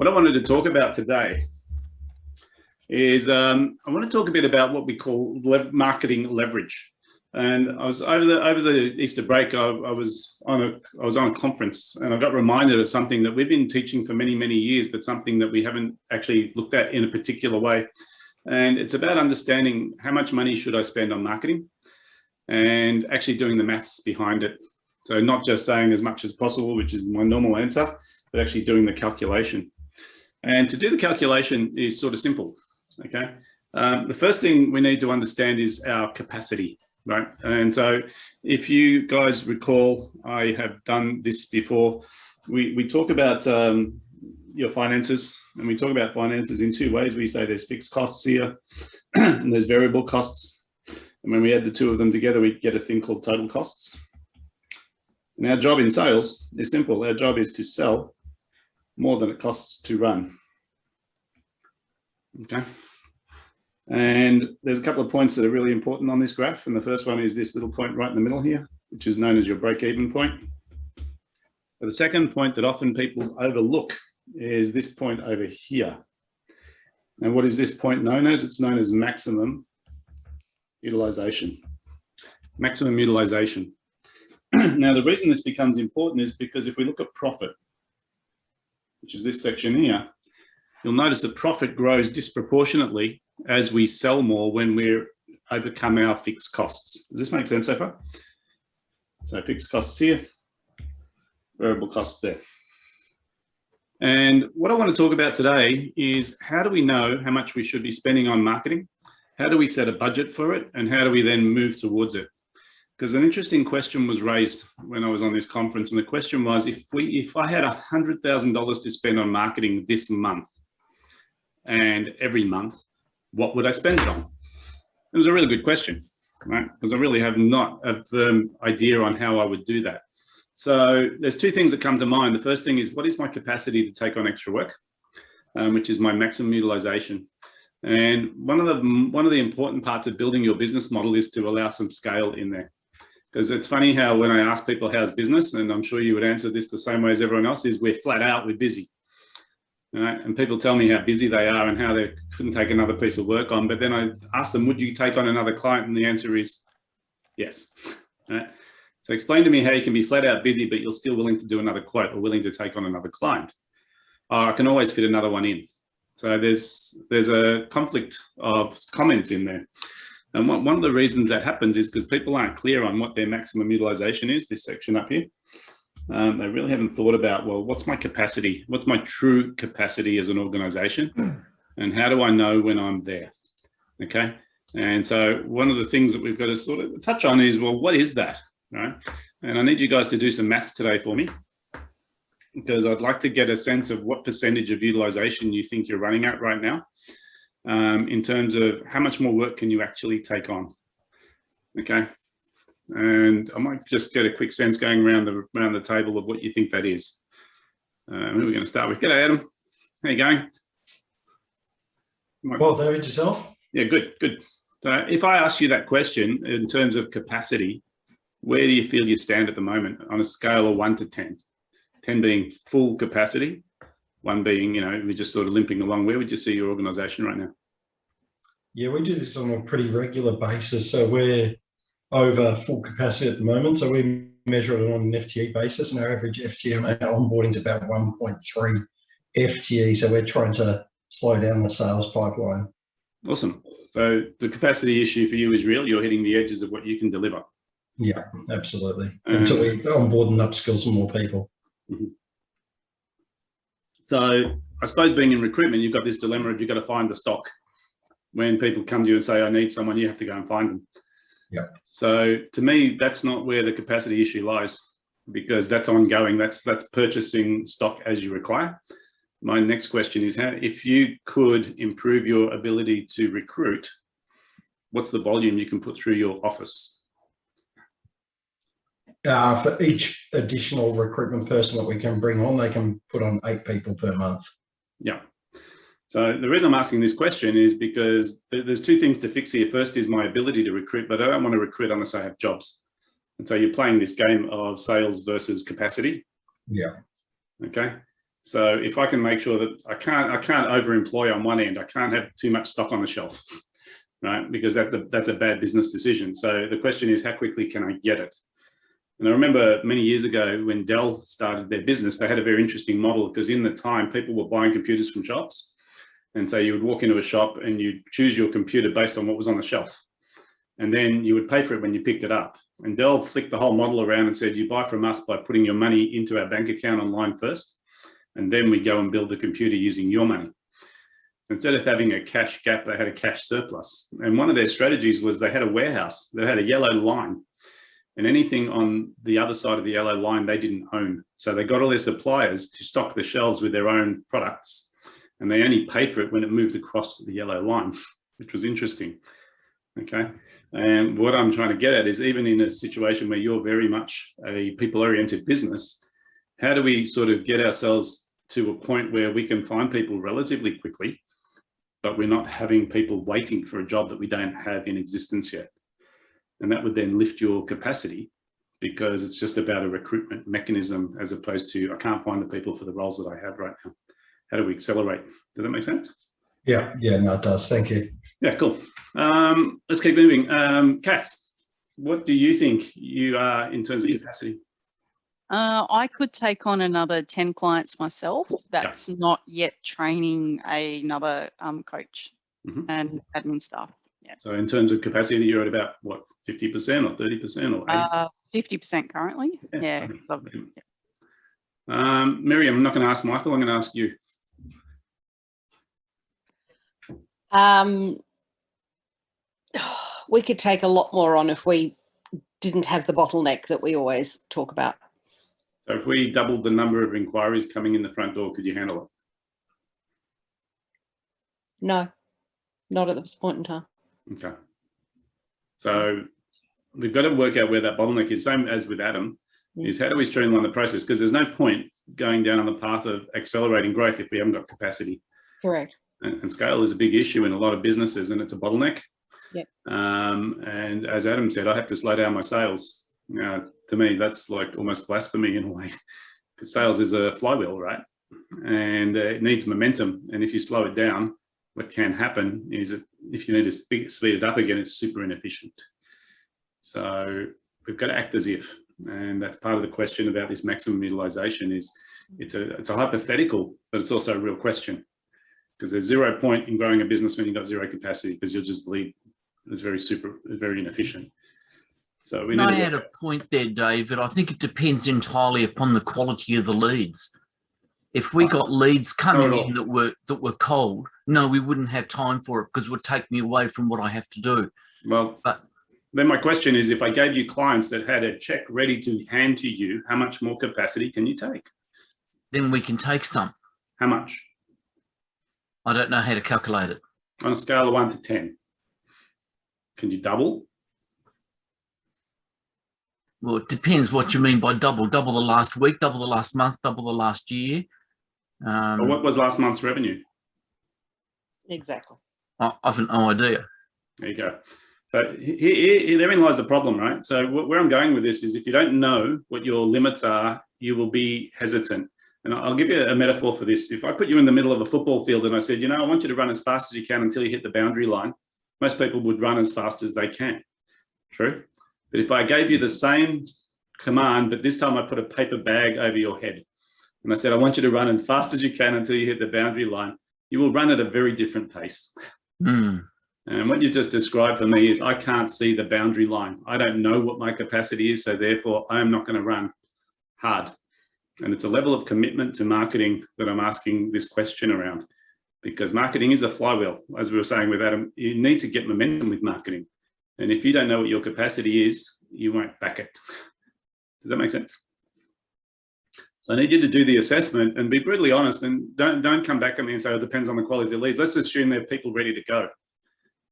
What I wanted to talk about today is I want to talk a bit about what we call marketing leverage. And I was over the Easter break. I was on a conference, and I got reminded of something that we've been teaching for many years, but something that we haven't actually looked at in a particular way. And it's about understanding how much money should I spend on marketing, and actually doing the maths behind it. So not just saying as much as possible, which is my normal answer, but actually doing the calculation. And to do the calculation is sort of simple, okay? The first thing we need to understand is our capacity, right? And so if you guys recall, I have done this before. We talk about your finances, and we talk about finances in two ways. We say there's fixed costs here and there's variable costs. And when we add the two of them together, we get a thing called total costs. And our job in sales is simple. Our job is to sell more than it costs to run. Okay. And there's a couple of points that are really important on this graph. And the first one is this little point right in the middle here, which is known as your break-even point. But the second point that often people overlook is this point over here. And what is this point known as? It's known as maximum utilization. Maximum utilization. Now, the reason this becomes important is because if we look at profit, which is this section here, you'll notice that profit grows disproportionately as we sell more when we overcome our fixed costs. Does this make sense so far? So fixed costs here, variable costs there. And what I want to talk about today is how do we know how much we should be spending on marketing? How do we set a budget for it? And how do we then move towards it? Because an interesting question was raised when I was on this conference, and the question was, if I had $100,000 to spend on marketing this month and every month, what would I spend it on? It was a really good question, right? Because I really have not a firm idea on how I would do that. So there's two things that come to mind. The first thing is, what is my capacity to take on extra work, which is my maximum utilization. And one of the important parts of building your business model is to allow some scale in there. Because it's funny how when I ask people how's business, and I'm sure you would answer this the same way as everyone else, is we're flat out, we're busy. Right? And people tell me how busy they are and how they couldn't take another piece of work on. But then I ask them, would you take on another client? And the answer is yes. Right? So explain to me how you can be flat out busy, but you're still willing to do another quote or willing to take on another client. I can always fit another one in. So there's a conflict of comments in there. And one of the reasons that happens is because people aren't clear on what their maximum utilization is, this section up here. They really haven't thought about, well, what's my capacity? What's my true capacity as an organization? And how do I know when I'm there? Okay. And so one of the things that we've got to sort of touch on is, well, what is that? Right? And I need you guys to do some maths today for me, because I'd like to get a sense of what percentage of utilization you think you're running at right now. In terms of how much more work can you actually take on, okay? And I might just get a quick sense going around the table of what you think that is. Who are we going to start with? G'day, Adam. How you going? Well, David, yourself? Yeah, good. So if I ask you that question in terms of capacity, where do you feel you stand at the moment on a scale of 1 to 10? 10 being full capacity, 1 being, we're just sort of limping along. Where would you see your organization right now? Yeah, we do this on a pretty regular basis. So we're over full capacity at the moment. So we measure it on an FTE basis, and our average FTE on our onboarding is about 1.3 FTE. So we're trying to slow down the sales pipeline. Awesome. So the capacity issue for you is real. You're hitting the edges of what you can deliver. Yeah, absolutely. Until we onboard and upskill some more people. Mm-hmm. So I suppose being in recruitment, you've got this dilemma of you've got to find the stock. When people come to you and say, I need someone, you have to go and find them. Yeah. So to me, that's not where the capacity issue lies, because that's ongoing. That's purchasing stock as you require. My next question is, if you could improve your ability to recruit, what's the volume you can put through your office? For each additional recruitment person that we can bring on, they can put on 8 people per month. Yeah. So the reason I'm asking this question is because there's 2 things to fix here. First is my ability to recruit, but I don't want to recruit unless I have jobs. And so you're playing this game of sales versus capacity. Yeah. Okay. So if I can make sure that I can't overemploy on one end, I can't have too much stock on the shelf, right? Because that's a bad business decision. So the question is, how quickly can I get it? And I remember many years ago when Dell started their business, they had a very interesting model, because in the time people were buying computers from shops. And so you would walk into a shop and you'd choose your computer based on what was on the shelf. And then you would pay for it when you picked it up. And Dell flicked the whole model around and said, you buy from us by putting your money into our bank account online first, and then we go and build the computer using your money. So instead of having a cash gap, they had a cash surplus. And one of their strategies was they had a warehouse that had a yellow line, and anything on the other side of the yellow line they didn't own. So they got all their suppliers to stock the shelves with their own products, and they only paid for it when it moved across the yellow line, which was interesting. Okay. And what I'm trying to get at is, even in a situation where you're very much a people-oriented business, how do we sort of get ourselves to a point where we can find people relatively quickly, but we're not having people waiting for a job that we don't have in existence yet? And that would then lift your capacity, because it's just about a recruitment mechanism as opposed to, I can't find the people for the roles that I have right now. How do we accelerate? Does that make sense? Yeah, no, it does. Thank you. Yeah, cool. Let's keep moving. Kath, what do you think you are in terms of capacity? I could take on another 10 clients myself. That's not yet training another coach and admin staff. Yeah. So in terms of capacity, you're at about what, 50% or 30% or 80%? 50% currently. Yeah. Miriam, I'm not going to ask Michael. I'm going to ask you. We could take a lot more on if we didn't have the bottleneck that we always talk about. So if we doubled the number of inquiries coming in the front door, could you handle it? No, not at this point in time. Okay. So we've got to work out where that bottleneck is. Same as with Adam, is how do we streamline the process? Because there's no point going down the path of accelerating growth if we haven't got capacity. Correct. And scale is a big issue in a lot of businesses, and it's a bottleneck. Yep. And as Adam said, I have to slow down my sales. To me, that's like almost blasphemy in a way, because sales is a flywheel, right? And it needs momentum. And if you slow it down, what can happen is that if you need to speed it up again, it's super inefficient. So we've got to act as if, and that's part of the question about this maximum utilization is it's a hypothetical, but it's also a real question, because there's 0 point in growing a business when you've got zero capacity, because you'll just bleed. It's very inefficient. So we Can I add a point there, David? I think it depends entirely upon the quality of the leads. If we got leads coming in that were cold, no, we wouldn't have time for it, because it would take me away from what I have to do. Well, but then my question is, if I gave you clients that had a check ready to hand to you, how much more capacity can you take? Then we can take some. How much? I don't know how to calculate it. On a scale of 1 to 10. Can you double? Well, it depends what you mean by double. Double the last week, double the last month, double the last year. What was last month's revenue? Exactly. I've no idea. There you go. So therein lies the problem, right? So where I'm going with this is, if you don't know what your limits are, you will be hesitant. And I'll give you a metaphor for this. If I put you in the middle of a football field and I said, I want you to run as fast as you can until you hit the boundary line, most people would run as fast as they can. True? But if I gave you the same command, but this time I put a paper bag over your head, and I said, I want you to run as fast as you can until you hit the boundary line, you will run at a very different pace. Mm. And what you just described for me is, I can't see the boundary line. I don't know what my capacity is, so therefore I am not going to run hard. And it's a level of commitment to marketing that I'm asking this question around, because marketing is a flywheel. As we were saying with Adam, you need to get momentum with marketing. And if you don't know what your capacity is, you won't back it. Does that make sense? So I need you to do the assessment and be brutally honest, and don't come back at me and say, it depends on the quality of the leads. Let's assume they're people ready to go,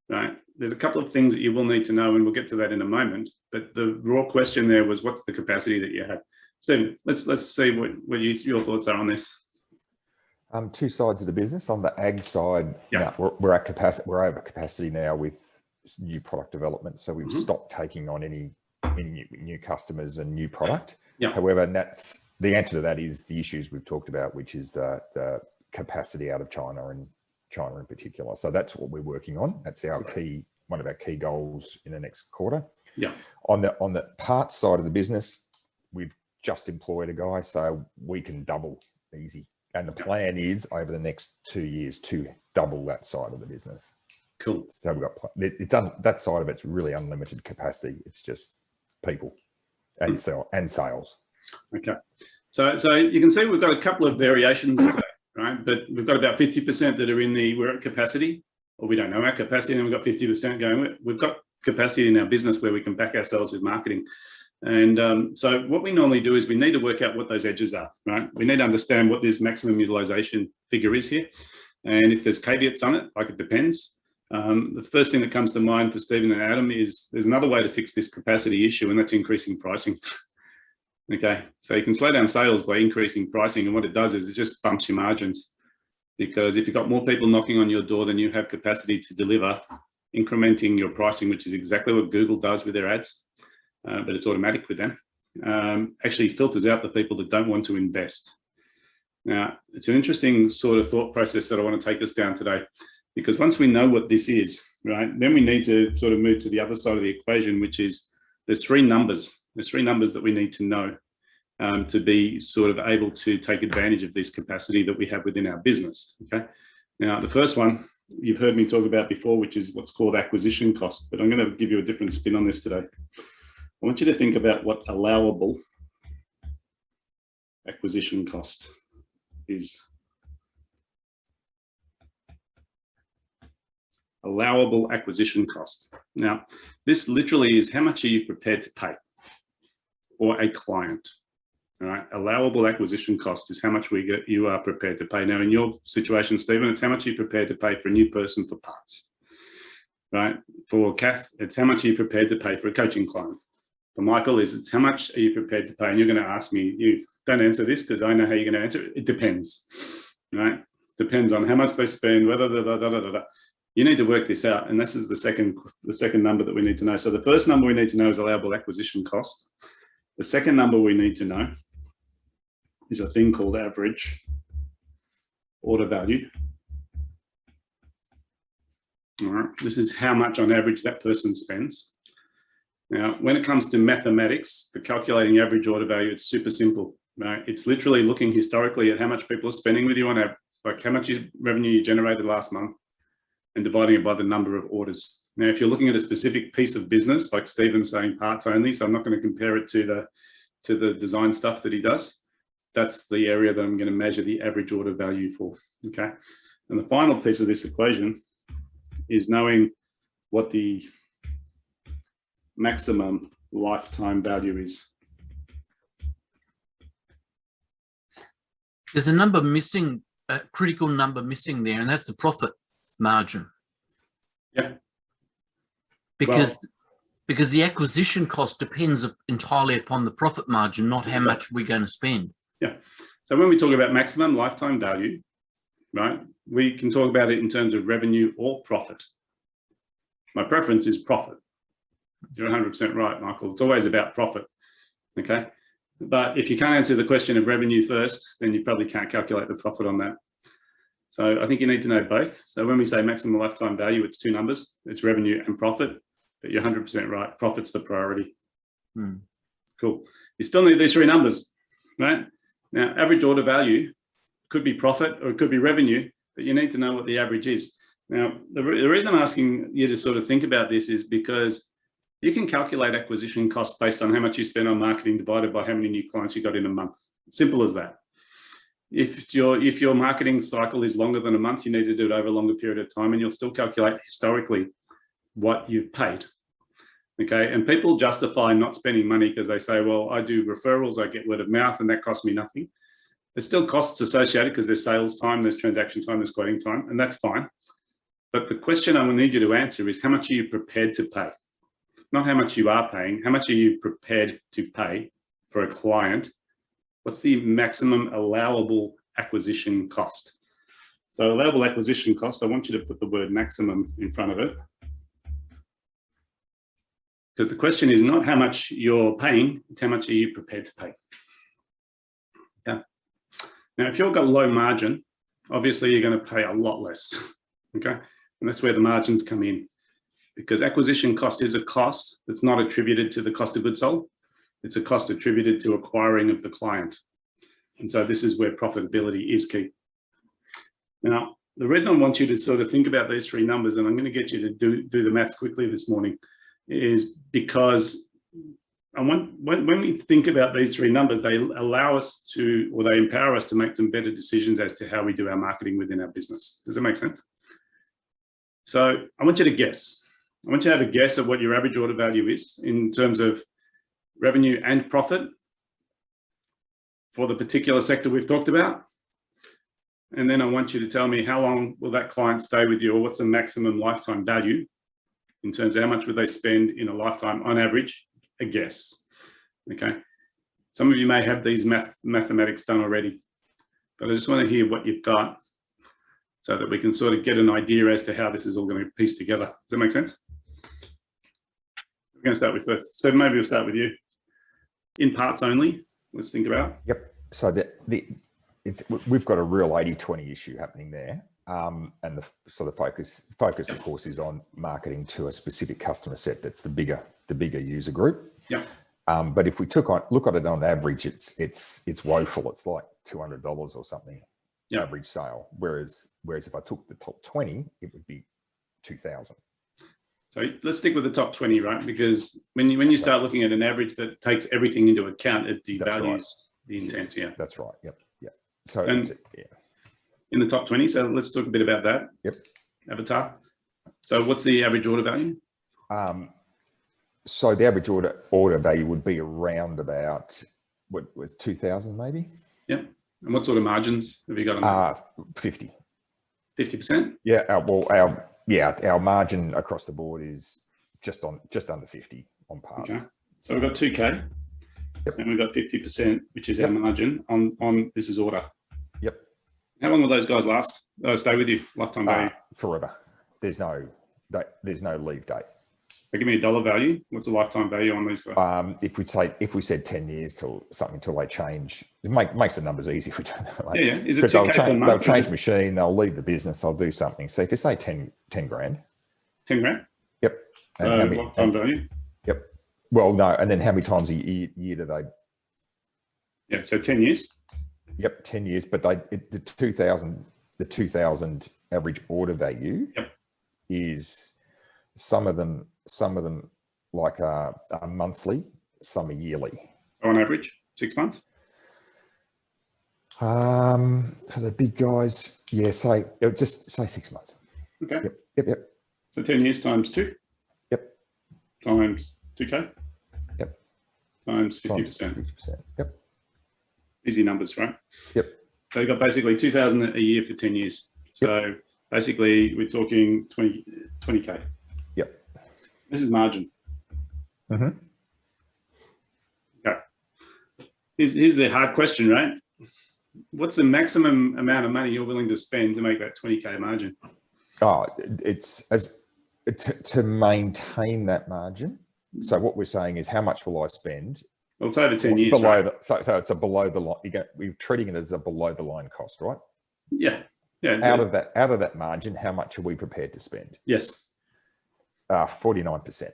right? There's a couple of things that you will need to know, and we'll get to that in a moment. But the raw question there was, what's the capacity that you have? Stephen, let's see what your thoughts are on this. Two sides of the business. On the ag side, yeah, we're at capacity. We're over capacity now with new product development, so we've stopped taking on any in new customers and new product. Yeah. However, and that's the answer to that is the issues we've talked about, which is the capacity out of China and China in particular. So that's what we're working on. That's our one of our key goals in the next quarter. Yeah. On the parts side of the business, we've just employed a guy, so we can double easy. And the plan is over the next 2 years to double that side of the business. Cool. So we've got that side of it's really unlimited capacity. It's just people and sales. Okay. So you can see we've got a couple of variations today, right? But we've got about 50% that are we're at capacity, or we don't know our capacity, and then we've got 50% going. We've got capacity in our business where we can back ourselves with marketing. And so what we normally do is we need to work out what those edges are, right? We need to understand what this maximum utilization figure is here. And if there's caveats on it, like it depends. The first thing that comes to mind for Stephen and Adam is there's another way to fix this capacity issue, and that's increasing pricing. Okay, so you can slow down sales by increasing pricing, and what it does is it just bumps your margins. Because if you've got more people knocking on your door than you have capacity to deliver, incrementing your pricing, which is exactly what Google does with their ads, but it's automatic with them, actually filters out the people that don't want to invest. Now, it's an interesting sort of thought process that I want to take us down today, because once we know what this is, right, then we need to sort of move to the other side of the equation, which is there's three numbers. There's three numbers that we need to know to be sort of able to take advantage of this capacity that we have within our business. Okay. Now, the first one you've heard me talk about before, which is what's called acquisition cost, but I'm going to give you a different spin on this today. I want you to think about what allowable acquisition cost is. Allowable acquisition cost. Now, this literally is how much are you prepared to pay for a client? All right, allowable acquisition cost is how much you are prepared to pay. Now, in your situation, Stephen, it's how much you're prepared to pay for a new person for parts, right? For Kath, it's how much are you prepared to pay for a coaching client. For Michael, it's how much are you prepared to pay? And you're going to ask me, you don't answer this because I know how you're going to answer it. It depends, right? Depends on how much they spend, whether you need to work this out. And this is the second number that we need to know. So the first number we need to know is allowable acquisition cost. The second number we need to know is a thing called average order value. All right, this is how much on average that person spends. Now, when it comes to mathematics, for calculating average order value, it's super simple, right? It's literally looking historically at how much people are spending with you on average, like how much revenue you generated last month, and dividing it by the number of orders. Now, if you're looking at a specific piece of business, like Stephen's saying parts only, so I'm not going to compare it to the design stuff that he does. That's the area that I'm going to measure the average order value for, okay? And the final piece of this equation is knowing what the maximum lifetime value is. There's a number missing, a critical number missing there, and that's the profit margin. Yeah. Because the acquisition cost depends entirely upon the profit margin, not how much we're going to spend. Yeah. So when we talk about maximum lifetime value, right, we can talk about it in terms of revenue or profit. My preference is profit. You're 100% right, Michael. It's always about profit. Okay. But if you can't answer the question of revenue first, then you probably can't calculate the profit on that. So I think you need to know both. So when we say maximum lifetime value, it's two numbers. It's revenue and profit. But you're 100% right. Profit's the priority. Cool. You still need these three numbers, right? Now, average order value could be profit or it could be revenue, but you need to know what the average is. Now, the reason I'm asking you to sort of think about this is because you can calculate acquisition costs based on how much you spend on marketing divided by how many new clients you got in a month. Simple as that. If your marketing cycle is longer than a month, you need to do it over a longer period of time, and you'll still calculate historically what you've paid. Okay, and people justify not spending money because they say, well, I do referrals, I get word of mouth, and that costs me nothing. There's still costs associated because there's sales time, there's transaction time, there's quoting time, and that's fine. But the question I will need you to answer is how much are you prepared to pay? Not how much you are paying, how much are you prepared to pay for a client? What's the maximum allowable acquisition cost? So allowable acquisition cost, I want you to put the word maximum in front of it, Because the question is not how much you're paying, it's how much are you prepared to pay. Okay. Now, if you've got low margin, obviously you're going to pay a lot less. Okay. And that's where the margins come in, because acquisition cost is a cost that's not attributed to the cost of goods sold. It's a cost attributed to acquiring of the client. And so this is where profitability is key. Now, the reason I want you to sort of think about these three numbers, and I'm going to get you to do the maths quickly this morning, is because when we think about these three numbers, they allow us to, or they empower us to make some better decisions as to how we do our marketing within our business. Does that make sense? So I want you to guess. I want you to have a guess at what your average order value is in terms of revenue and profit for the particular sector we've talked about. And then I want you to tell me how long will that client stay with you, or what's the maximum lifetime value in terms of how much would they spend in a lifetime on average, a guess. Okay. Some of you may have these mathematics done already, but I just want to hear what you've got so that we can sort of get an idea as to how this is all going to piece together. Does that make sense? We're going to start with first. So maybe we'll start with you. In parts only, let's think about. Yep. So we've got a real 80-20 issue happening there. And the sort of focus, of course, is on marketing to a specific customer set. That's the bigger user group. Yeah. But if we look at it on average, it's woeful. It's like $200 or something, average sale. Whereas if I took the top 20, it would be 2,000. So let's stick with the top 20, right? Because when you start looking at an average that takes everything into account, it devalues the intent. Yes, yeah, that's right. Yep. So in the top 20. So let's talk a bit about that. Yep. Avatar. So what's the average order value? So the average order value would be around about, what was 2,000 maybe? Yeah. And what sort of margins have you got on that? 50. 50%? Yeah. Our margin across the board is just under 50 on parts. Okay. So we've got 2K. Yep. And we've got 50%, which is our margin on this is order. Yep. How long will those guys last? Stay with you, lifetime value? Forever. There's no leave date. So give me a dollar value. What's the lifetime value on these guys? If we said 10 years till they change, it makes the numbers easy if we don't know. Yeah. Is it 2K per month? They'll change machine, they'll leave the business, they'll do something. So if you say 10 grand. 10 grand? Yep. So lifetime value? Yep. Well, no, and then how many times a year do they? Yeah, so 10 years. Yep, 10 years. But the 2,000 average order value is some of them like a monthly, some are yearly. On average, 6 months. For the big guys, say 6 months. Okay. Yep. So 10 years times 2. Yep. Times 2K. Yep. Times 50%. 50%. Yep. Easy numbers, right? Yep. So you've got basically 2,000 a year for 10 years. So basically we're talking 20K. Yep. This is margin. Mm-hmm. Okay. Here's the hard question, right? What's the maximum amount of money you're willing to spend to make that 20K margin? Oh, it's to maintain that margin. So what we're saying is, how much will I spend? Well, it's over 10 years. Below right? so it's a below the line. We're treating it as a below the line cost, right? Yeah. Out of that margin, how much are we prepared to spend? Yes. 49%.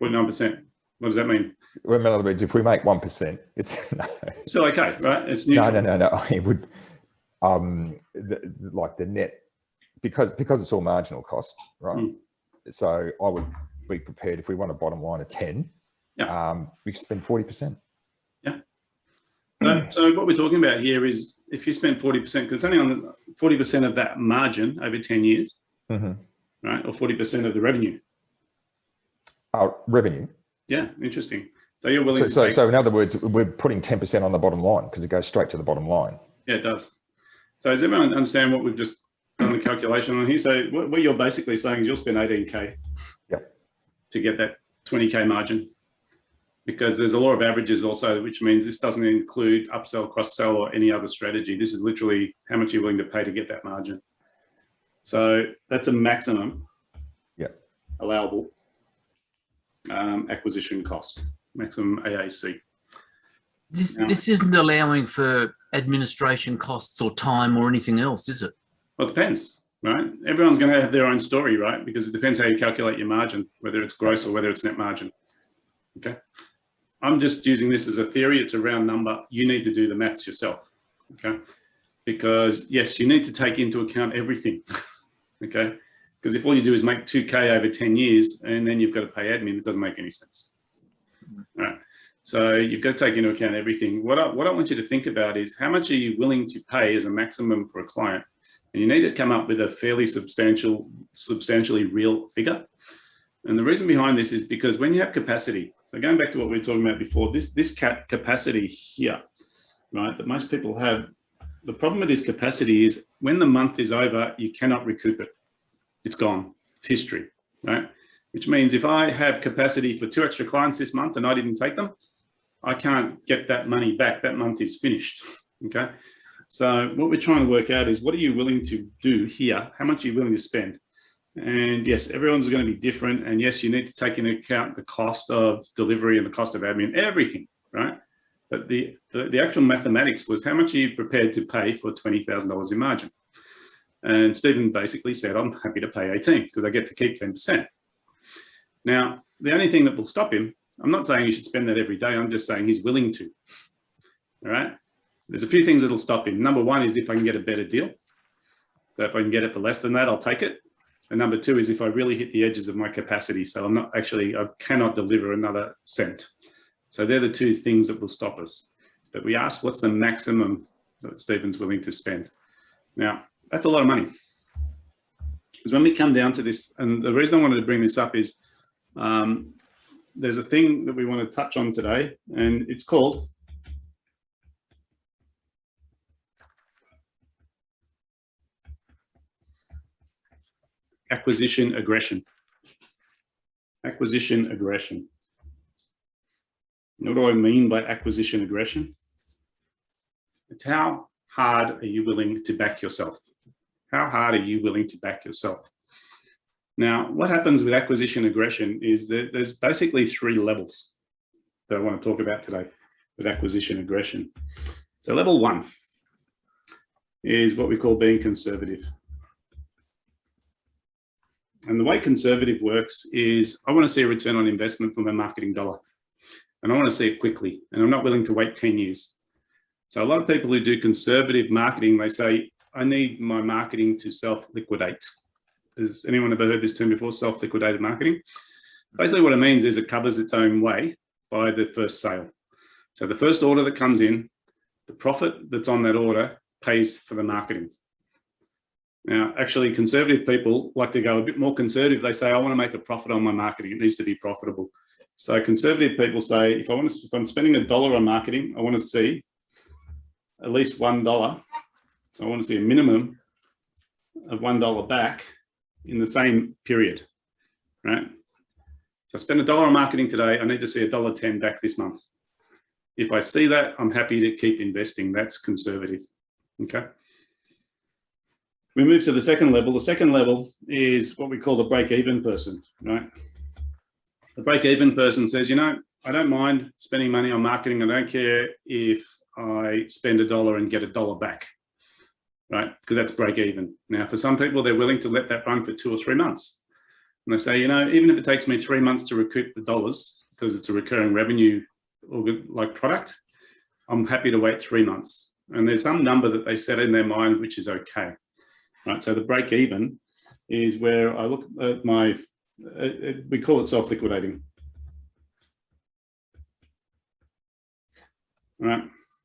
49%. What does that mean? Well, in other words, if we make 1%, it's still okay, right? It's neutral. No. It would the net, because it's all marginal cost, right? So I would be prepared, if we want a bottom line of 10, we could spend 40%. Yeah. So what we're talking about here is, if you spend 40%, because it's only on 40% of that margin over 10 years, right? Or 40% of the revenue. Revenue. Yeah, interesting. So you're willing to so in other words, we're putting 10% on the bottom line because it goes straight to the bottom line. Yeah, it does. So does everyone understand what we've just done the calculation on here? So what you're basically saying is you'll spend 18K to get that 20K margin, because there's a law of averages also, which means this doesn't include upsell, cross-sell, or any other strategy. This is literally how much you're willing to pay to get that margin. So that's a maximum allowable. acquisition cost, maximum AAC. This isn't allowing for administration costs or time or anything else, is it? Well, it depends, right? Everyone's going to have their own story, right? Because it depends how you calculate your margin, whether it's gross or whether it's net margin. Okay. I'm just using this as a theory. It's a round number. You need to do the maths yourself. Okay. Because yes, you need to take into account everything. Okay. Because if all you do is make 2K over 10 years and then you've got to pay admin, it doesn't make any sense. All right. So you've got to take into account everything. What I want you to think about is how much are you willing to pay as a maximum for a client? And you need to come up with a fairly substantially real figure. And the reason behind this is because when you have capacity, so going back to what we were talking about before, this capacity here, right, that most people have, the problem with this capacity is when the month is over, you cannot recoup it. It's gone. It's history, right? Which means if I have capacity for 2 extra clients this month and I didn't take them, I can't get that money back. That month is finished, okay? So what we're trying to work out is what are you willing to do here? How much are you willing to spend? And yes, everyone's going to be different. And yes, you need to take into account the cost of delivery and the cost of admin, everything, right? But the actual mathematics was how much are you prepared to pay for $20,000 in margin? And Stephen basically said, I'm happy to pay 18 because I get to keep 10%. Now, the only thing that will stop him, I'm not saying you should spend that every day. I'm just saying he's willing to, all right? There's a few things that'll stop him. Number one is if I can get a better deal. So if I can get it for less than that, I'll take it. And number two is if I really hit the edges of my capacity. So I'm not actually, I cannot deliver another cent. So they're the two things that will stop us. But we asked what's the maximum that Stephen's willing to spend. Now, that's a lot of money. Because when we come down to this, and the reason I wanted to bring this up is there's a thing that we want to touch on today, and it's called acquisition aggression. Acquisition aggression. What do I mean by acquisition aggression? It's how hard are you willing to back yourself? How hard are you willing to back yourself? Now, what happens with acquisition aggression is that there's basically 3 levels that I want to talk about today with acquisition aggression. So level 1 is what we call being conservative. And the way conservative works is I want to see a return on investment from a marketing dollar. And I want to see it quickly. And I'm not willing to wait 10 years. So a lot of people who do conservative marketing, they say, I need my marketing to self-liquidate. Has anyone ever heard this term before, self-liquidated marketing? Basically what it means is it covers its own way by the first sale. So the first order that comes in, the profit that's on that order pays for the marketing. Now, actually conservative people like to go a bit more conservative. They say, I want to make a profit on my marketing. It needs to be profitable. So conservative people say, if I'm spending $1 on marketing, I want to see at least $1. So I want to see a minimum of $1 back in the same period, right? So I spend $1 on marketing today. I need to see $1.10 back this month. If I see that, I'm happy to keep investing. That's conservative, okay? We move to the second level. The second level is what we call the break-even person, right? The break-even person says, you know, I don't mind spending money on marketing. I don't care if I spend $1 and get $1 back, right? Because that's break-even. Now, for some people, they're willing to let that run for 2 or 3 months. And they say, you know, even if it takes me 3 months to recoup the dollars, because it's a recurring revenue like product, I'm happy to wait 3 months. And there's some number that they set in their mind, which is okay. Right, so the break even is where I look at my, we call it self-liquidating. All right,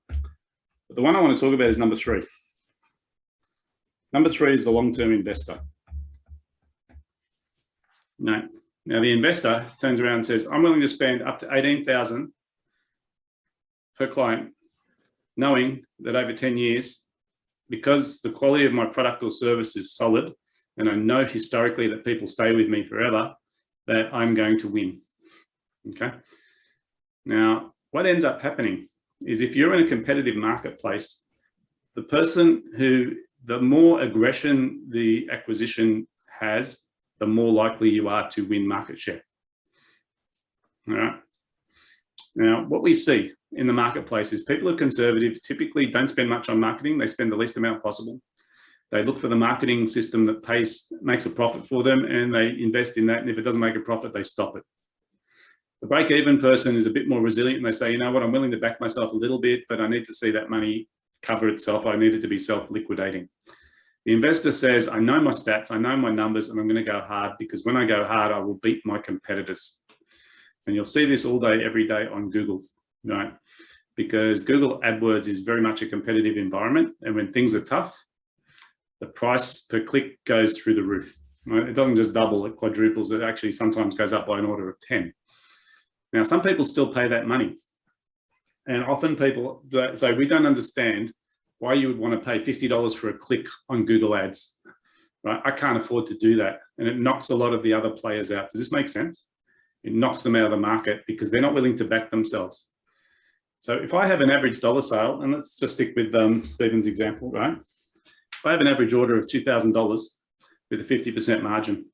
but the one I want to talk about is number 3. Number 3 is the long-term investor. Now the investor turns around and says, I'm willing to spend up to $18,000 per client, knowing that over 10 years, because the quality of my product or service is solid, and I know historically that people stay with me forever, that I'm going to win, okay? Now, what ends up happening is if you're in a competitive marketplace, the person who, the more aggression the acquisition has, the more likely you are to win market share. All right. Now, what we see in the marketplace is people are conservative, typically don't spend much on marketing. They spend the least amount possible. They look for the marketing system that makes a profit for them, and they invest in that. And if it doesn't make a profit, they stop it. The break-even person is a bit more resilient, and they say, you know what, I'm willing to back myself a little bit, but I need to see that money cover itself. I need it to be self-liquidating. The investor says, I know my stats, I know my numbers, and I'm going to go hard, because when I go hard, I will beat my competitors. And you'll see this all day, every day on Google, right? Because Google AdWords is very much a competitive environment. And when things are tough, the price per click goes through the roof. Right? It doesn't just double, it quadruples. It actually sometimes goes up by an order of 10. Now, some people still pay that money. And often people say, we don't understand why you would want to pay $50 for a click on Google Ads, right? I can't afford to do that. And it knocks a lot of the other players out. Does this make sense? It knocks them out of the market because they're not willing to back themselves. So if I have an average dollar sale, and let's just stick with Stephen's example, right? If I have an average order of $2,000 with a 50% margin,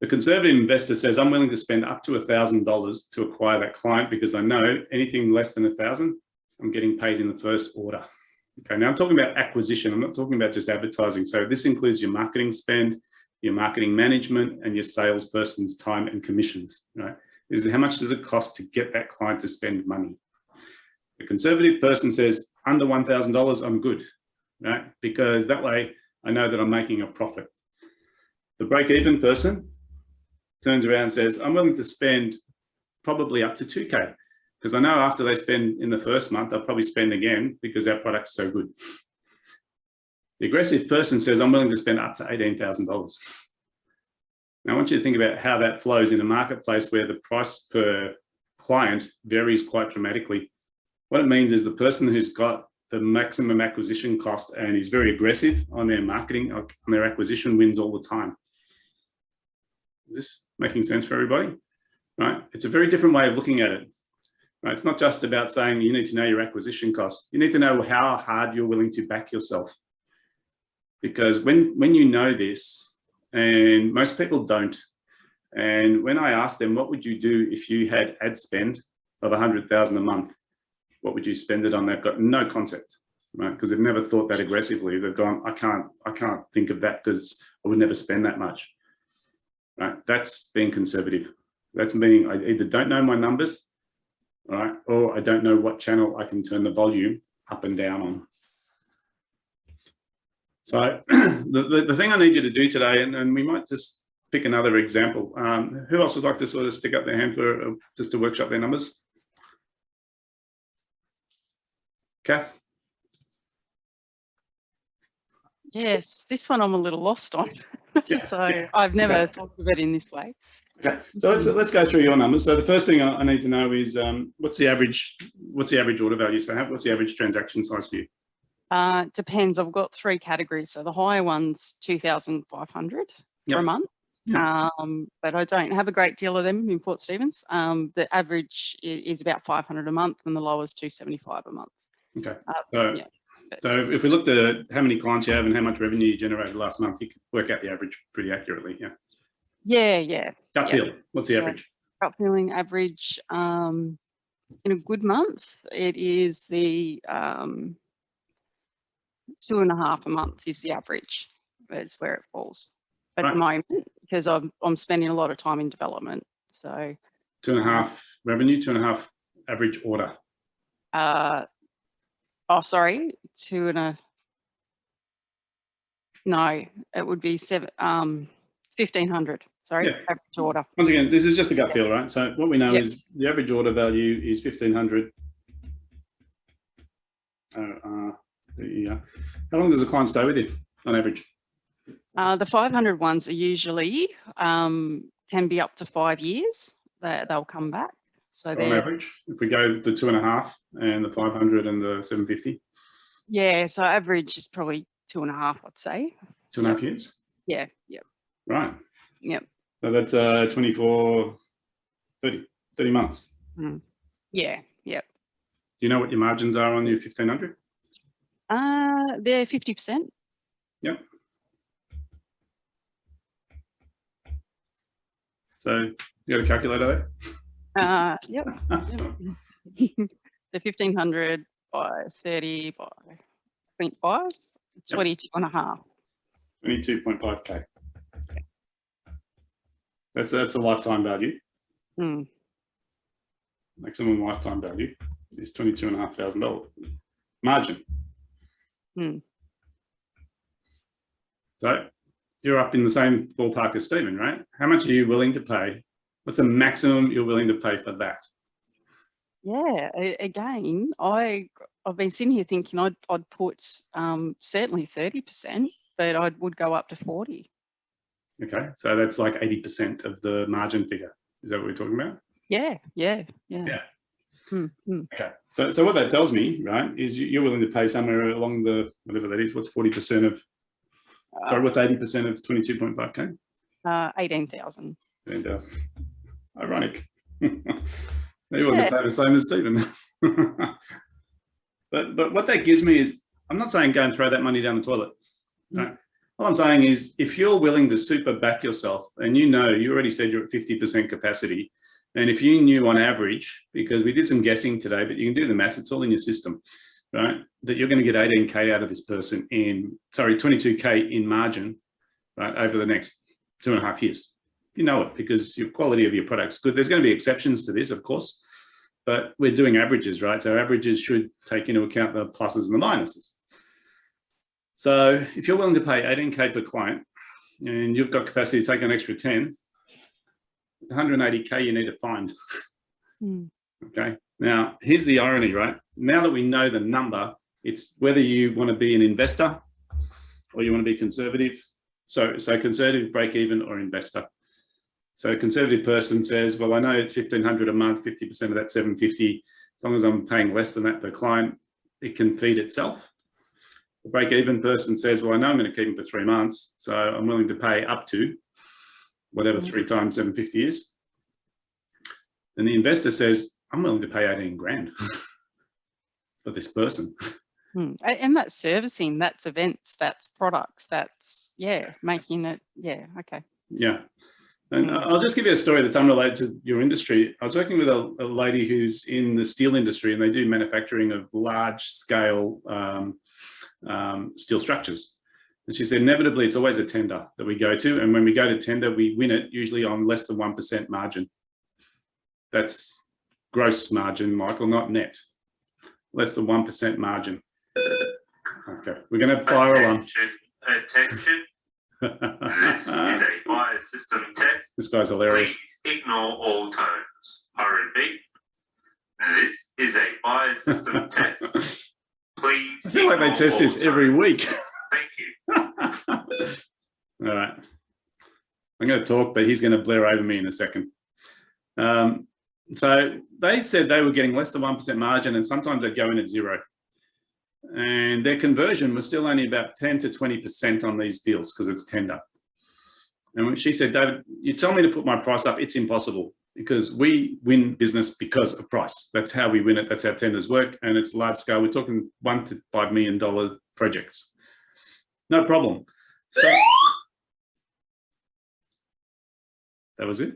the conservative investor says, I'm willing to spend up to $1,000 to acquire that client, because I know anything less than 1,000, I'm getting paid in the first order. Okay, now I'm talking about acquisition. I'm not talking about just advertising. So this includes your marketing spend, your marketing management, and your salesperson's time and commissions, right? This is how much does it cost to get that client to spend money. The conservative person says, under $1,000, I'm good, right? Because that way I know that I'm making a profit. The break-even person turns around and says, I'm willing to spend probably up to 2K, because I know after they spend in the first month, they'll probably spend again because our product's so good. The aggressive person says, I'm willing to spend up to $18,000. Now, I want you to think about how that flows in a marketplace where the price per client varies quite dramatically. What it means is the person who's got the maximum acquisition cost and is very aggressive on their marketing, on their acquisition, wins all the time. Is this making sense for everybody? Right? It's a very different way of looking at it. Right? It's not just about saying you need to know your acquisition cost. You need to know how hard you're willing to back yourself. Because when you know this, and most people don't, and when I ask them, what would you do if you had ad spend of $100,000 a month? What would you spend it on? They've got no concept, right? Because they've never thought that aggressively. They've gone, I can't think of that because I would never spend that much, right? That's being conservative. That's meaning I either don't know my numbers, right, or I don't know what channel I can turn the volume up and down on. So the thing I need you to do today, and we might just pick another example. Who else would like to sort of stick up their hand for just to workshop their numbers? Kath? Yes, this one I'm a little lost on. Yeah, So yeah. I've never thought of it in this way. Okay, so let's go through your numbers. So the first thing I need to know is what's the average order value? So what's the average transaction size for you? Depends. I've got 3 categories. So the higher one's 2,500 for a month. Yep. But I don't have a great deal of them in Port Stephens. The average is about 500 a month, and the lowest 275 a month. Okay. Yeah. So if we looked at how many clients you have and how much revenue you generated last month, you could work out the average pretty accurately. Yeah. Yeah. Gut feel. What's the average? Gut feeling average in a good month, it is the 2.5 a month is the average. That's where it falls at the moment, because I'm spending a lot of time in development. So 2.5 revenue, 2.5 average order. Oh, sorry, 2.5. No, it would be 1,500. Sorry, Yeah. average order. Once again, this is just a gut feel, right? So what we know is the average order value is 1,500. How long does a client stay with you on average? The 500 ones are usually can be up to 5 years that they'll come back. So on average, if we go the 2.5 and the 500 and the 750. Yeah, so average is probably 2.5, I'd say. 2.5 years? Yeah, yeah. Right. Yep. So that's 24, 30 months. Yeah, yep. Do you know what your margins are on your 1,500? They're 50%. Yep. So you got a calculator there? Yep. The 1500 by 30 by 0.5, 22.5. 22.5K. That's a lifetime value. Hmm. Maximum lifetime value is $22,500 margin. Hmm. So you're up in the same ballpark as Stephen, right? How much are you willing to pay? What's the maximum you're willing to pay for that? Yeah, again, I've been sitting here thinking I'd put certainly 30%, but I would go up to 40. Okay, so that's like 80% of the margin figure. Is that what we're talking about? Yeah. Hmm. Okay, so what that tells me, right, is you're willing to pay somewhere along the, whatever that is, what's 40% of, sorry, what's 80% of 22.5K? 18,000. 10,000. Ironic. So you want to pay the same as Stephen. but what that gives me is, I'm not saying go and throw that money down the toilet. No. All I'm saying is, if you're willing to super back yourself, and you already said you're at 50% capacity, and if you knew on average, because we did some guessing today, but you can do the maths, it's all in your system, right? That you're going to get 18K out of this person 22K in margin, right, over the next 2.5 years. You know it because your quality of your product's good. There's going to be exceptions to this, of course, but we're doing averages, right? So averages should take into account the pluses and the minuses. So if you're willing to pay 18K per client and you've got capacity to take an extra 10, it's 180K you need to find. Okay. Now, here's the irony, right? Now that we know the number, it's whether you want to be an investor or you want to be conservative. So conservative, break even, or investor. So a conservative person says, well, I know it's 1,500 a month, 50% of that 750. As long as I'm paying less than that per client, it can feed itself. The break-even person says, well, I know I'm going to keep them for 3 months, so I'm willing to pay up to whatever 3 times 750 is. And the investor says, I'm willing to pay 18 grand for this person. And that's servicing, that's events, that's products, that's, making it, okay. Yeah. And I'll just give you a story that's unrelated to your industry. I was working with a lady who's in the steel industry, and they do manufacturing of large scale steel structures. And she said, inevitably, it's always a tender that we go to. And when we go to tender, we win it usually on less than 1% margin. That's gross margin, Michael, not net. Less than 1% margin. Okay, we're going to fire alarm. Attention. This is a fire system test. This guy's hilarious. Please ignore all tones. I repeat, this is a fire system test. Please. I feel like they test this every week. Thank you. All right. I'm going to talk, but he's going to blare over me in a second. So they said they were getting less than 1% margin, and sometimes they'd go in at 0. And their conversion was still only about 10 to 20% on these deals because it's tender. And when she said, David, you tell me to put my price up, it's impossible because we win business because of price. That's how we win it. That's how tenders work. And it's large scale. We're talking $1 to $5 million projects. No problem. So that was it.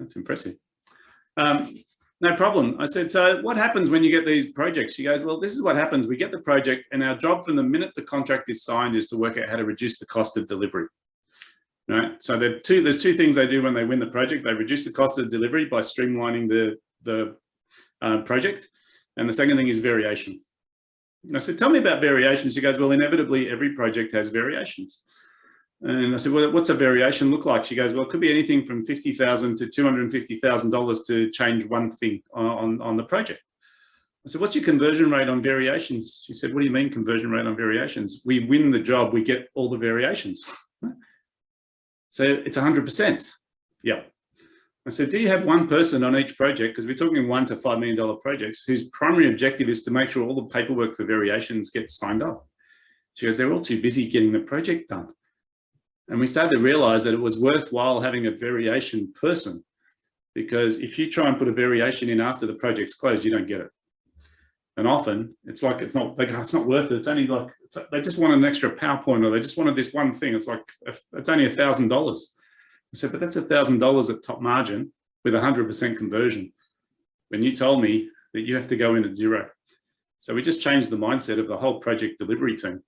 That's impressive. No problem. I said, so what happens when you get these projects? She goes, well, this is what happens. We get the project, and our job from the minute the contract is signed is to work out how to reduce the cost of delivery. Right? So there's two things they do when they win the project. They reduce the cost of delivery by streamlining the project. And the second thing is variation. And I said, tell me about variations. She goes, well, inevitably, every project has variations. And I said, well, what's a variation look like? She goes, well, it could be anything from $50,000 to $250,000 to change one thing on the project. I said, what's your conversion rate on variations? She said, what do you mean conversion rate on variations? We win the job, we get all the variations. So it's 100%. Yeah. I said, do you have one person on each project? Because we're talking $1 to $5 million projects whose primary objective is to make sure all the paperwork for variations gets signed off. She goes, they're all too busy getting the project done. And we started to realize that it was worthwhile having a variation person, because if you try and put a variation in after the project's closed, you don't get it. And often it's like, it's not worth it. It's only like, they just want an extra PowerPoint, or they just wanted this one thing. It's like, it's only $1,000. I said, but that's $1,000 at top margin. with 100% conversion when you told me that you have to go in at 0. So we just changed the mindset of the whole project delivery team.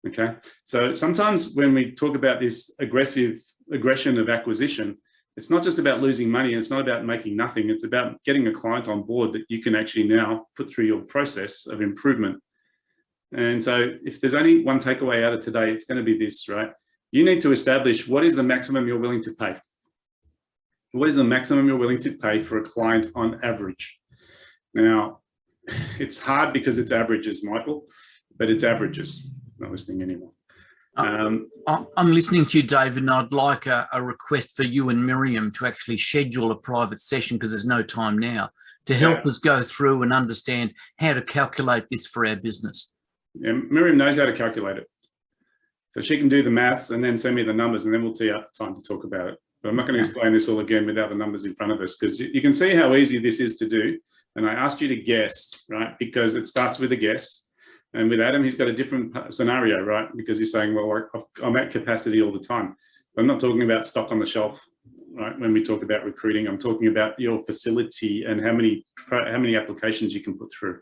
Okay, so sometimes when we talk about this aggression of acquisition, it's not just about losing money. It's not about making nothing. It's about getting a client on board that you can actually now put through your process of improvement. And so if there's only one takeaway out of today, it's going to be this, right? You need to establish what is the maximum you're willing to pay. What is the maximum you're willing to pay for a client on average? Now, it's hard because it's averages, Michael, but it's averages. Not listening anymore. I'm listening to you, David, and I'd like a request for you and Miriam to actually schedule a private session, because there's no time now, to help us go through and understand how to calculate this for our business. Yeah, Miriam knows how to calculate it. So she can do the maths and then send me the numbers, and then we'll tee up time to talk about it. But I'm not going to explain this all again without the numbers in front of us, because you can see how easy this is to do. And I asked you to guess, right? Because it starts with a guess. And with Adam, he's got a different scenario, right? Because he's saying, well, I'm at capacity all the time. I'm not talking about stock on the shelf, right? When we talk about recruiting, I'm talking about your facility and how many applications you can put through.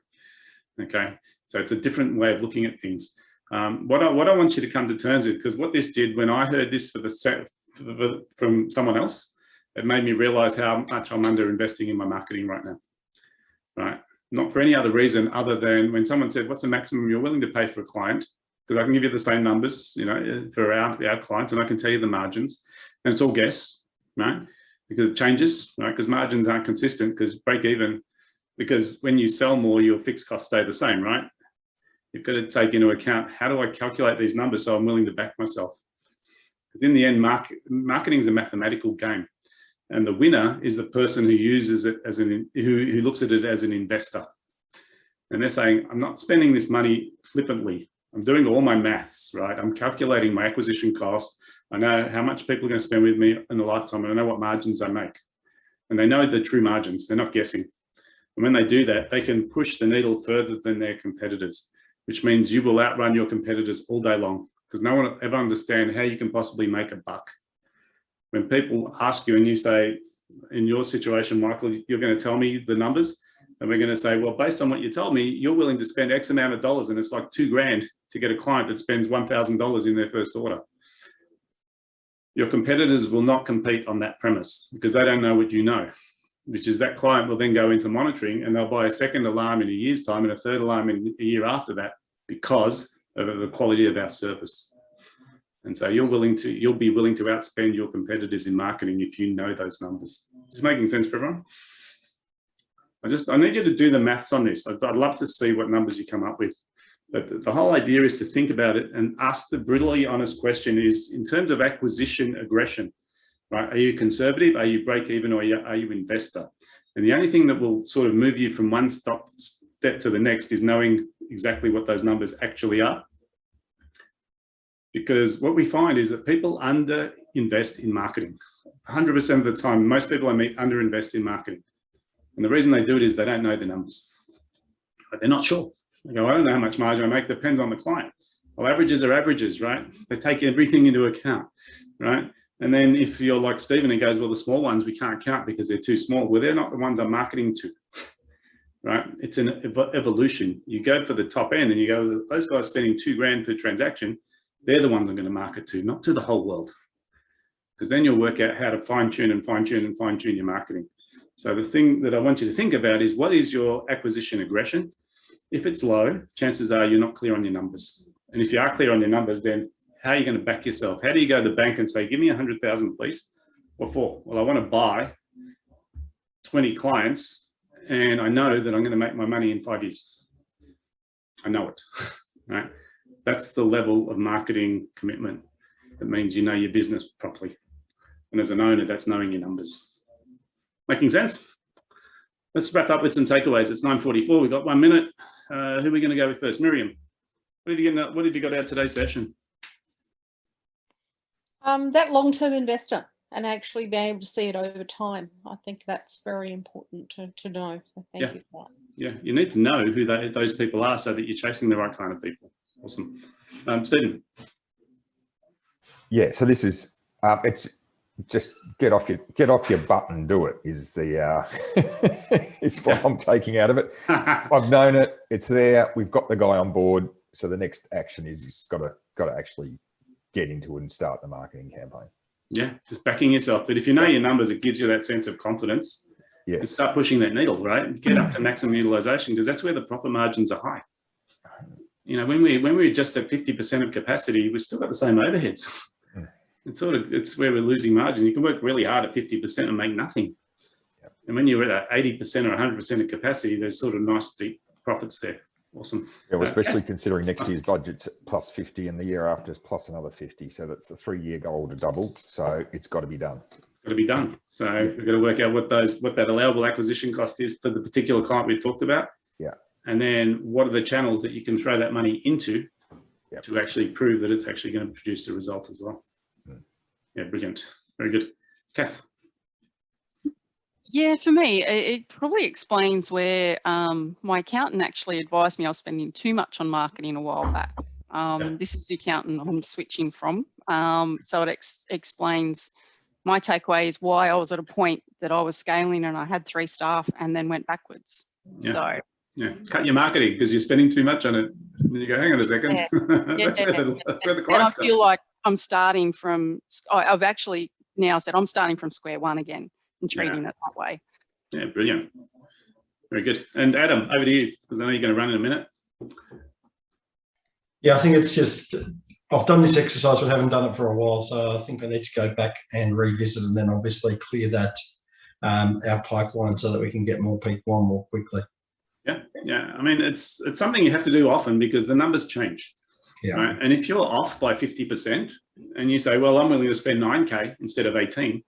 Okay, so it's a different way of looking at things. What I want you to come to terms with, because what this did when I heard this from someone else, it made me realize how much I'm under investing in my marketing right now, right? Not for any other reason other than when someone said, what's the maximum you're willing to pay for a client? Because I can give you the same numbers, you know, for our clients, and I can tell you the margins, and it's all guess, right? Because it changes, right? Because margins aren't consistent, because break even, because when you sell more, your fixed costs stay the same, right? You've got to take into account, how do I calculate these numbers so I'm willing to back myself? Because in the end, marketing is a mathematical game. And the winner is the person who uses it as who looks at it as an investor. And they're saying, I'm not spending this money flippantly. I'm doing all my maths, right? I'm calculating my acquisition cost. I know how much people are going to spend with me in a lifetime, and I know what margins I make. And they know the true margins. They're not guessing. And when they do that, they can push the needle further than their competitors, which means you will outrun your competitors all day long, because no one will ever understand how you can possibly make a buck. When people ask you and you say, in your situation, Michael, you're going to tell me the numbers, and we're going to say, well, based on what you told me, you're willing to spend X amount of dollars, and it's like $2,000 to get a client that spends $1,000 in their first order. Your competitors will not compete on that premise, because they don't know what you know, which is that client will then go into monitoring, and they'll buy a second alarm in a year's time and a third alarm in a year after that, because of the quality of our service. And so you'll be willing to outspend your competitors in marketing if you know those numbers. Is this making sense for everyone? I need you to do the maths on this. I'd love to see what numbers you come up with. But the whole idea is to think about it and ask the brutally honest question is, in terms of acquisition aggression, right? Are you conservative? Are you break even? Or are you investor? And the only thing that will sort of move you from one step to the next is knowing exactly what those numbers actually are. Because what we find is that people under-invest in marketing. 100% of the time, most people I meet under-invest in marketing. And the reason they do it is they don't know the numbers. But they're not sure. They go, I don't know how much margin I make, depends on the client. Well, averages are averages, right? They take everything into account, right? And then if you're like Stephen and goes, well, the small ones we can't count because they're too small. Well, they're not the ones I'm marketing to, right? It's an evolution. You go for the top end and you go, those guys spending $2,000 per transaction, they're the ones I'm going to market to, not to the whole world. Because then you'll work out how to fine tune your marketing. So the thing that I want you to think about is, what is your acquisition aggression? If it's low, chances are you're not clear on your numbers. And if you are clear on your numbers, then how are you going to back yourself? How do you go to the bank and say, give me 100,000, please? What for? Well, I want to buy 20 clients and I know that I'm going to make my money in 5 years. I know it, right? That's the level of marketing commitment. That means you know your business properly. And as an owner, that's knowing your numbers. Making sense? Let's wrap up with some takeaways. It's 9:44. We've got 1 minute. Who are we going to go with first? Miriam, what did you get out of today's session? That long-term investor and actually being able to see it over time. I think that's very important to know. So thank you for that. Yeah, you need to know who those people are so that you're chasing the right kind of people. Awesome. Stephen. Yeah, so this is, just get off your butt and do it is the is what I'm taking out of it. I've known it. It's there. We've got the guy on board. So the next action is you've got to actually get into it and start the marketing campaign. Yeah, just backing yourself. But if you know your numbers, it gives you that sense of confidence. Yes. And start pushing that needle, right? Get up to maximum utilization, because that's where the profit margins are high. You know, when we're just at 50% of capacity, we've still got the same overheads. It's where we're losing margin. You can work really hard at 50% and make nothing. Yep. And when you're at 80% or 100% of capacity, there's sort of nice deep profits there. Awesome. Yeah, well, especially considering next year's budget's at plus 50 and the year after is plus another 50. So that's a 3-year goal to double. So it's got to be done. Got to be done. So we've got to work out what that allowable acquisition cost is for the particular client we've talked about. Yeah. And then what are the channels that you can throw that money into to actually prove that it's actually going to produce the result as well. Yeah, brilliant. Very good. Kath. Yeah, for me, it probably explains where my accountant actually advised me I was spending too much on marketing a while back. This is the accountant I'm switching from. So it explains my takeaway is why I was at a point that I was scaling and I had 3 staff and then went backwards. Yeah. So yeah, cut your marketing because you're spending too much on it. And you go, hang on a second. That's where the clients I feel like I'm starting from, I've actually now said I'm starting from square one again and treating it that way. Yeah, brilliant. Very good. And Adam, over to you, because I know you're going to run in a minute. Yeah, I think it's just, I've done this exercise, but haven't done it for a while. So I think I need to go back and revisit and then obviously clear that our pipeline so that we can get more people on more quickly. Yeah. I mean, it's something you have to do often because the numbers change. Yeah. Right? And if you're off by 50% and you say, well, I'm willing to spend 9K instead of 18,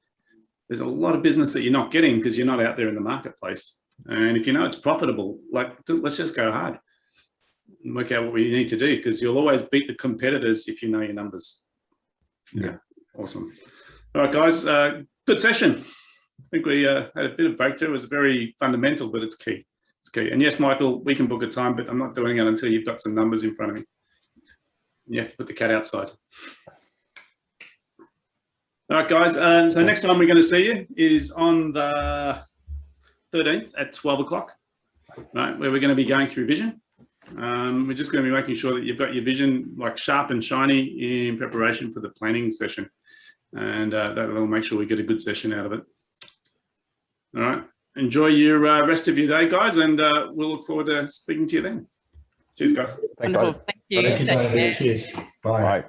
there's a lot of business that you're not getting because you're not out there in the marketplace. And if you know it's profitable, like, let's just go hard and work out what we need to do, because you'll always beat the competitors if you know your numbers. Yeah. Awesome. All right, guys, good session. I think we had a bit of breakthrough. It was very fundamental, but it's key. It's key. And yes, Michael, we can book a time, but I'm not doing it until you've got some numbers in front of me. You have to put the cat outside. All right, guys. So next time we're going to see you is on the 13th at 12 o'clock, right, where we're going to be going through vision. We're just going to be making sure that you've got your vision like sharp and shiny in preparation for the planning session. And that will make sure we get a good session out of it. All right. Enjoy your rest of your day, guys, and we'll look forward to speaking to you then. Cheers, guys. Thanks, Wonderful. David. Thank you. Thank you, Take David. care. Cheers. Bye. Bye.